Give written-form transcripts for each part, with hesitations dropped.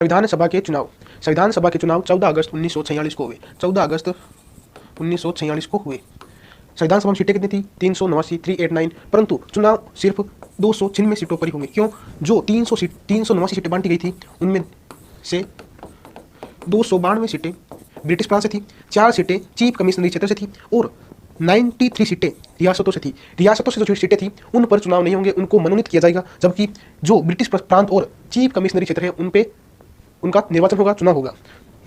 विधानसभा के चुनाव। संविधान सभा के चुनाव 14 अगस्त 1946 को हुए। 14 अगस्त 1946 को हुए। संविधान सभा में सीटें कितनी थी? 389, 389। परंतु चुनाव सिर्फ 296 सीटों पर ही होंगे। क्यों? जो 389 सीटें बांटी गई थी उनमें से 292 सीटें ब्रिटिश प्रांत से थी, 4 सीटें चीफ कमिश्नरी क्षेत्र से थी और 93 सीटें रियासतों से थी। रियासतों से जो सीटें थी उन पर चुनाव नहीं होंगे, उनको मनोनीत किया जाएगा, जबकि जो ब्रिटिश प्रांत और चीफ कमिश्नरी क्षेत्र है उन पे उनका निर्वाचन होगा, चुनाव होगा।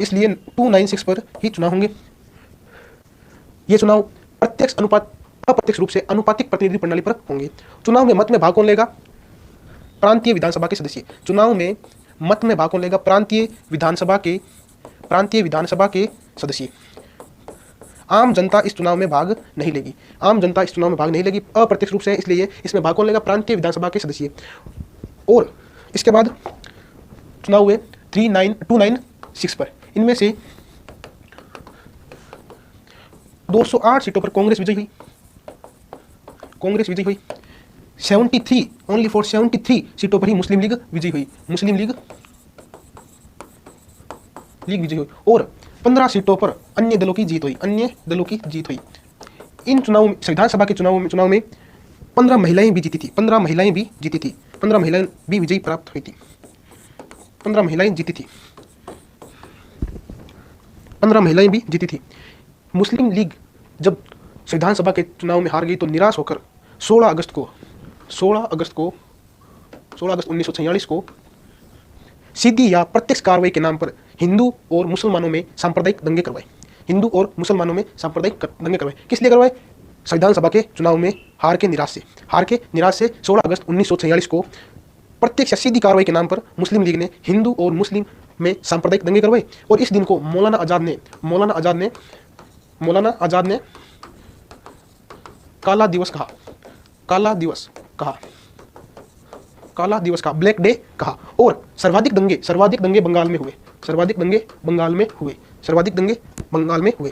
इसलिए 296 पर ही चुनाव होंगे। ये चुनाव प्रत्यक्ष अनुपात अप्रत्यक्ष रूप से अनुपातिक प्रतिनिधि प्रणाली पर होंगे। चुनाव में मत में भाग कौन लेगा? प्रांतीय विधानसभा के सदस्य। चुनाव में मत में भाग कौन लेगा? प्रांतीय विधानसभा के सदस्य। आम जनता इस चुनाव में भाग नहीं लेगी। आम जनता इस चुनाव में भाग नहीं लेगी, अप्रत्यक्ष रूप से, इसलिए इसमें भाग कौन लेगा? प्रांतीय विधानसभा के सदस्य। और इसके बाद चुनाव हुए 296 पर। इनमें से 208 सीटों पर कांग्रेस विजयी हुई। 73 ओनली फॉर 73 सीटों पर ही मुस्लिम लीग विजयी हुई। विजयी हुई और 15 सीटों पर अन्य दलों की जीत हुई। इन चुनाव में, संविधान सभा के चुनाव में 15 महिलाएं भी जीती थी। 15 महिलाएं भी विजयी प्राप्त हुई थी। 15 महिलाएं भी जीती थी। मुस्लिम लीग जब संविधान सभा के चुनाव में हार गई तो निराश होकर 16 अगस्त 1946 को सीधी या प्रत्यक्ष कार्रवाई के नाम पर हिंदू और मुसलमानों में सांप्रदायिक दंगे करवाए। किस लिए करवाए? संविधान सभा के चुनाव में हार के निराश से 16 अगस्त 1946 को प्रत्यक्ष या सीधी कार्रवाई के नाम पर मुस्लिम लीग ने हिंदू और मुस्लिम में सांप्रदायिक दंगे करवाए और इस दिन को मौलाना आजाद ने काला दिवस कहा, ब्लैक डे कहा। और सर्वाधिक दंगे बंगाल में हुए।